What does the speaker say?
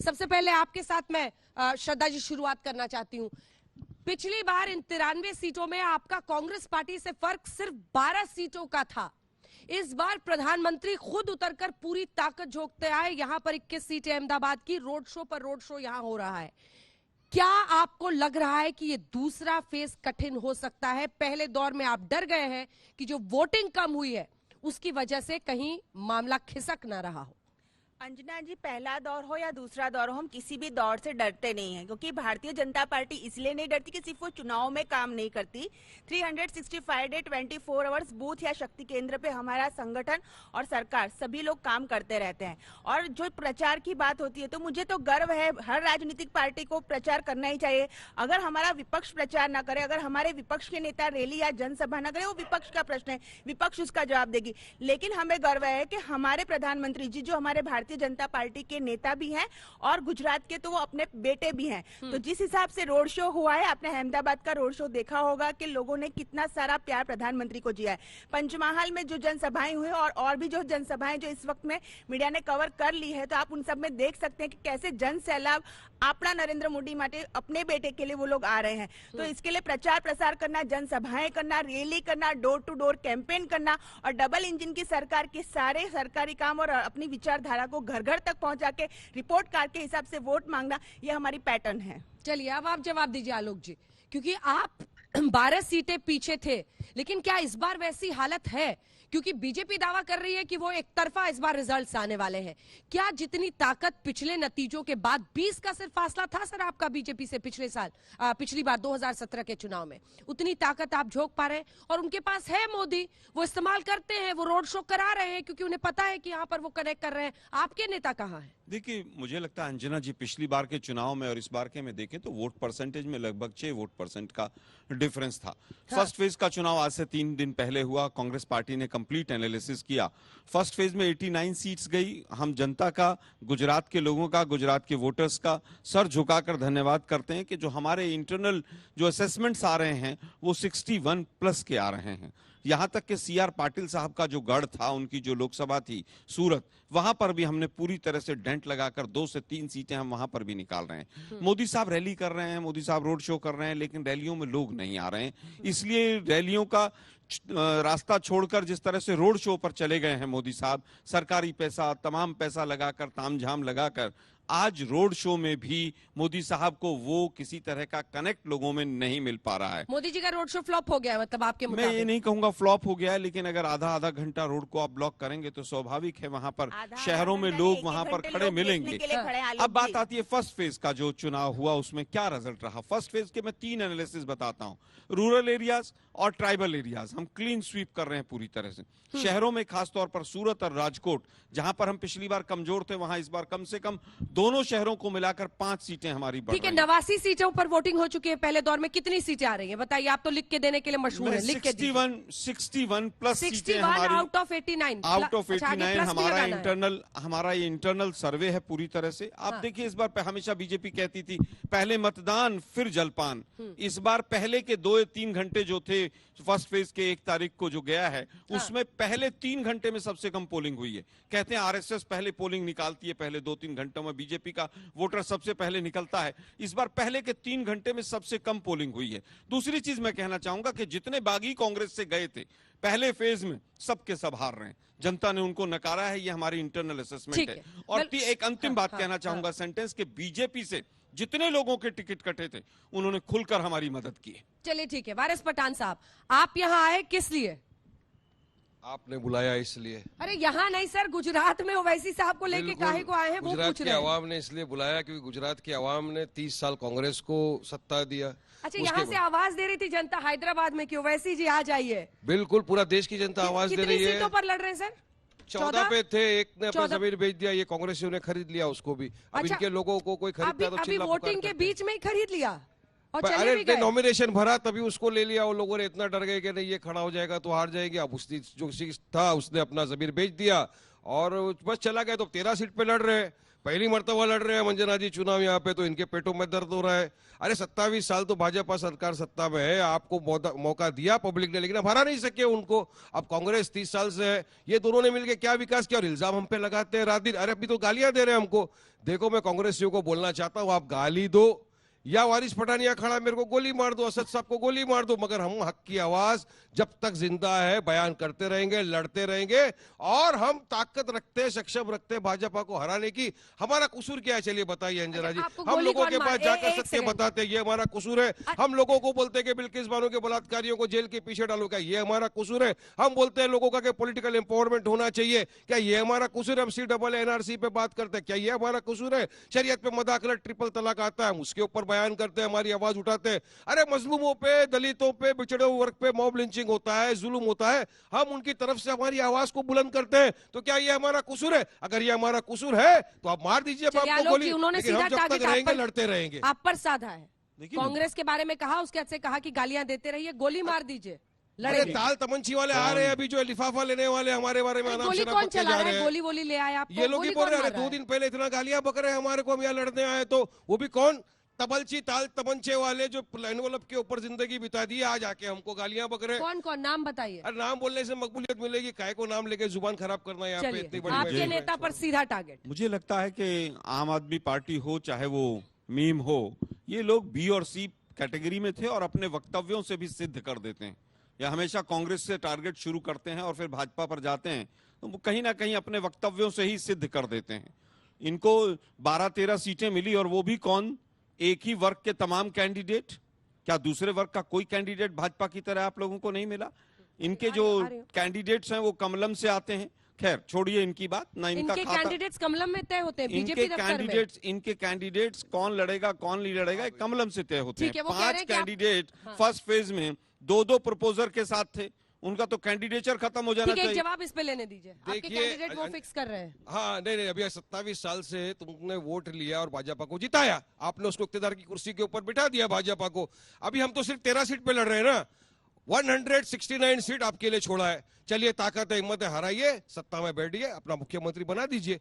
सबसे पहले आपके साथ मैं श्रद्धा जी शुरुआत करना चाहती हूँ। पिछली बार इन 93 सीटों में आपका कांग्रेस पार्टी से फर्क सिर्फ 12 सीटों का था। इस बार प्रधानमंत्री खुद उतरकर पूरी ताकत झोंकते आए। यहां पर 21 सीटें अहमदाबाद की, रोड शो पर रोड शो यहां हो रहा है। क्या आपको लग रहा है कि ये दूसरा फेज कठिन हो सकता है? पहले दौर में आप डर गए हैं कि जो वोटिंग कम हुई है उसकी वजह से कहीं मामला खिसक ना रहा हो। अंजना जी, पहला दौर हो या दूसरा दौर हो, हम किसी भी दौर से डरते नहीं हैं, क्योंकि भारतीय जनता पार्टी इसलिए नहीं डरती कि सिर्फ वो चुनाव में काम नहीं करती। 365 डे 24 आवर्स बूथ या शक्ति केंद्र पे हमारा संगठन और सरकार सभी लोग काम करते रहते हैं। और जो प्रचार की बात होती है, तो मुझे तो गर्व है, हर राजनीतिक पार्टी को प्रचार करना ही चाहिए। अगर हमारा विपक्ष प्रचार ना करे, अगर हमारे विपक्ष के नेता रैली या जनसभा ना करे, वो विपक्ष का प्रश्न है, विपक्ष उसका जवाब देगी। लेकिन हमें गर्व है कि हमारे प्रधानमंत्री जी, जो हमारे भारतीय जनता पार्टी के नेता भी हैं और गुजरात के तो वो अपने बेटे भी हैं, तो जिस हिसाब से रोड शो हुआ है, आपने अहमदाबाद का रोड शो देखा होगा कि लोगों ने कितना सारा प्यार प्रधानमंत्री को दिया है। पंचमहाल में जो जनसभाएं हुई और भी जो जनसभाएं जो इस वक्त में मीडिया ने कवर कर ली है, तो आप उन सब में देख सकते हैं कि कैसे जन सैलाब अपना नरेंद्र मोदी माटे अपने बेटे के लिए वो लोग आ रहे हैं। तो इसके लिए प्रचार प्रसार करना, जनसभाएं करना, रैली करना, डोर टू डोर कैंपेन करना और डबल इंजन की सरकार के सारे सरकारी काम और अपनी विचारधारा को घर घर तक पहुंचा के रिपोर्ट कार्ड के हिसाब से वोट मांगना, ये हमारी पैटर्न है। चलिए अब आप जवाब दीजिए आलोक जी, क्योंकि आप 12 सीटें पीछे थे, लेकिन क्या इस बार वैसी हालत है? क्योंकि बीजेपी दावा कर रही है कि वो एक तरफा इस बार रिजल्ट्स आने वाले हैं। क्या जितनी ताकत पिछले नतीजों के बाद 20 का सिर्फ फासला था सर आपका बीजेपी से पिछली बार 2017 के चुनाव में, उतनी ताकत आप झोंक पा रहे हैं? और उनके पास है मोदी, वो इस्तेमाल करते हैं, वो रोड शो करा रहे हैं क्योंकि उन्हें पता है कि यहाँ पर वो कनेक्ट कर रहे हैं। आपके नेता कहाँ है? देखिए, मुझे लगता है अंजना जी, पिछली बार के चुनाव में और इस बार के में देखें तो वोट परसेंटेज में लगभग 6 वोट परसेंट का डिफरेंस था। फर्स्ट फेज का चुनाव आज से 3 दिन पहले हुआ। कांग्रेस पार्टी ने कंप्लीट एनालिसिस किया। फर्स्ट फेज में 89 सीट्स गई। हम जनता का, गुजरात के लोगों का, गुजरात के वोटर्स का सर झुकाकर धन्यवाद करते हैं कि जो हमारे इंटरनल जो असेसमेंट्स आ रहे हैं वो 61 प्लस के आ रहे हैं। यहां तक कि CR पाटिल साहब का जो गढ़ था, उनकी जो लोकसभा थी सूरत, वहां पर भी हमने पूरी तरह से डेंट लगाकर 2 से 3 सीटें हम वहां पर भी निकाल रहे हैं। मोदी साहब रैली कर रहे हैं, मोदी साहब रोड शो कर रहे हैं, लेकिन रैलियों में लोग नहीं आ रहे हैं। इसलिए रैलियों का रास्ता छोड़कर जिस तरह से रोड शो पर चले गए हैं मोदी साहब, सरकारी पैसा, तमाम पैसा लगाकर, तामझाम लगाकर, आज रोड शो में भी मोदी साहब को वो किसी तरह का कनेक्ट लोगों में नहीं मिल पा रहा है। मोदी जी का रोड शो फ्लॉप हो गया है, मतलब आपके मुताबिक? मैं ये नहीं कहूंगा फ्लॉप हो गया है, लेकिन अगर आधा घंटा रोड को आप ब्लॉक करेंगे तो स्वाभाविक है वहां पर शहरों में लोग वहां पर खड़े मिलेंगे। अब बात आती है फर्स्ट फेज का जो चुनाव हुआ, उसमें क्या रिजल्ट रहा। फर्स्ट फेज के मैं 3 एनालिसिस बताता हूं। रूरल एरियाज और ट्राइबल एरियाज हम क्लीन स्वीप कर रहे हैं पूरी तरह से। शहरों में खासतौर पर सूरत और राजकोट, जहां पर हम पिछली बार कमजोर थे, वहां इस बार कम से कम दोनों शहरों को मिलाकर 5 सीटें हमारी बढ़ रही हैं। 89 सीटों पर वोटिंग हो चुकी है। पहले दौर में कितनी सीटें आ रही हैं बताइए? आप तो लिख के देने के लिए मशहूर हैं, लिख के 61 प्लस 61 आउट ऑफ 89 हमारा ये इंटरनल सर्वे है पूरी तरह से। आप देखिए, इस बार हमेशा बीजेपी कहती थी पहले मतदान फिर जलपान। इस बार पहले के 2-3 घंटे जो थे फर्स्ट फेज के 1 तारीख को जो गया है, उसमें पहले 3 घंटे में सबसे कम पोलिंग हुई है। कहते हैं RSS पहले पोलिंग निकालती है, पहले 2-3 घंटों में बीजेपी का वोटर सबसे पहले निकलता है। इस बार पहले के 3 घंटे में सबसे कम पोलिंग हुई है। दूसरी चीज मैं कहना चाहूंगा कि जितने बागी कांग्रेस से गए थे पहले फेज में, सबके सब हार रहे हैं। जनता ने उनको नकारा है, ये हमारी इंटरनल असेसमेंट है। और एक अंतिम बात कहना चाहूंगा सेंटेंस के, बीजेपी से जितने लोगों के टिकट कटे थे उन्होंने खुलकर हमारी मदद की। चलिए ठीक है, वारिस पठान साहब, आप यहाँ आए किस लिए? आपने बुलाया इसलिए। अरे यहाँ नहीं सर, गुजरात में ओवैसी साहब को लेके काहे को आए हैं वो पूछ रहे हैं। गुजरात की आवाम ने इसलिए बुलाया क्योंकि गुजरात की आवाम ने 30 साल कांग्रेस को सत्ता दिया। अच्छा, यहाँ से आवाज दे रही थी जनता हैदराबाद में कि ओवैसी जी आ जाइए। बिल्कुल, पूरा देश की जनता आवाज दे रही है। कितनी सीटों पर लड़ रहे हैं सर? 14 पे थे, एक ने अपना जमीन बेच दिया, ये कांग्रेसियों ने खरीद लिया उसको भी। अब इनके लोगों को कोई खरीदता तो चिल्ला पुकार वोटिंग के बीच में ही खरीद लिया। अरे नॉमिनेशन भरा तभी उसको ले लिया। वो लोगों ने इतना डर गए कि नहीं ये खड़ा हो जाएगा तो हार जाएगी। अब उसने जो था उसने अपना जमीन बेच दिया और बस चला गया। तो 13 सीट पे लड़ रहे हैं। पहली मर्तबा लड़ रहे हैं मंजना जी चुनाव यहाँ पे, तो इनके पेटों में दर्द हो रहा है। अरे 27 साल तो भाजपा सरकार सत्ता में है, आपको मौका दिया पब्लिक ने, लेकिन अब हरा नहीं सके उनको। अब कांग्रेस 30 साल से है, ये दोनों ने मिलकर क्या विकास किया, और इल्जाम हम पे लगाते हैं रात दिन। अरे अभी तो गालियां दे रहे हैं हमको। देखो, मैं कांग्रेसियों को बोलना चाहता हूं, आप गाली दो या वारिस पठानिया खड़ा मेरे को गोली मार दो, असद साहब को गोली मार दो, मगर हम हक की आवाज जब तक जिंदा है बयान करते रहेंगे, लड़ते रहेंगे, और हम ताकत रखते, सक्षम रखते भाजपा को हराने की। हमारा कसूर क्या है, चलिए बताइए अंजना जी। हम लोगों के पास जाकर सत्य बताते ये हमारा कसूर है। हम लोगों को बोलते कि बिल्किस बानो के बलात्कारियों को जेल के पीछे डालो, क्या ये हमारा कसूर है? हम बोलते हैं लोगों का पॉलिटिकल एम्पावरमेंट होना चाहिए, क्या ये हमारा कसूर है? हम CAA NRC पे बात करते हैं, क्या ये हमारा कसूर है? शरीयत पे मदाखलत, ट्रिपल तलाक आता है, हम उसके ऊपर बयान करते हैं, हमारी आवाज उठाते हैं। अरे मजलूमों पे, दलितों पे, बिछड़े हुए वर्ग पे मॉब लिंचिंग होता है, जुल्म होता है, हम उनकी तरफ से हमारी आवाज को बुलंद करते हैं, तो क्या ये हमारा कसूर है? अगर ये हमारा कसूर है तो आप मार दीजिए बाप को गोली, लेकिन हम जब तक रहेंगे लड़ते रहेंगे। आप पर साधा है, कांग्रेस के बारे में कहा, उसके बाद से कहा कि गालियां देते रहिए, गोली मार दीजिए, अरे ताल तमंची वाले आ रहे हैं अभी, जो लिफाफा लेने वाले हमारे बारे में गोली कौन चला रहा है? गोली वोली ले आए आप? ये लोग ही बोल रहे हैं। 2 दिन पहले इतना गालियां बक रहे हैं हमारे को, हम यहाँ लड़ने आए, तो वो भी कौन? तबलची ताल तमंचे वाले जो एनवलप के ऊपर जिंदगी बिता दी, आज आके हमको गालियां बक रहे। कौन कौन नाम बताइए? अरे नाम बोलने से मकबूलियत मिलेगी, काय को नाम लेके जुबान खराब करना यहाँ पे इतनी बड़ी। आपके नेता पर सीधा टारगेट। मुझे लगता है कि आम आदमी पार्टी हो चाहे वो मीम हो, ये लोग B और C कैटेगरी में थे और अपने वक्तव्यों से भी सिद्ध कर देते हैं। या हमेशा कांग्रेस से टारगेट शुरू करते हैं और फिर भाजपा पर जाते हैं, तो वो कहीं ना कहीं अपने वक्तव्यों से ही सिद्ध कर देते हैं। इनको 12-13 सीटें मिली, और वो भी कौन? एक ही वर्ग के तमाम कैंडिडेट। क्या दूसरे वर्ग का कोई कैंडिडेट भाजपा की तरह आप लोगों को नहीं मिला? इनके जो कैंडिडेट्स हैं वो कमलम से आते हैं। खैर छोड़िए इनकी बात, ना इनका खाता। कैंडिडेट्स कमलम में तय होते हैं, बीजेपी दफ्तर में। इनके कैंडिडेट्स कौन लड़ेगा कौन नहीं लड़ेगा कमलम से तय होते हैं। 5 कैंडिडेट फर्स्ट फेज में 2-2 प्रपोजर के साथ थे, उनका तो कैंडिडेचर खत्म हो जाना चाहिए। जवाब इस पे लेने दीजिए, आपके कैंडिडेट वो फिक्स कर रहे हैं। हाँ नहीं, अभी 27 साल से तुमने वोट लिया और भाजपा को जिताया, आपने उसको इख्तियार की कुर्सी के ऊपर बिठा दिया भाजपा को। अभी हम तो सिर्फ 13 सीट पे लड़ रहे हैं ना, 169 सीट आपके लिए छोड़ा है। चलिए ताकत है, हिम्मत है, हराइए, सत्ता में बैठिए, अपना मुख्यमंत्री बना दीजिए।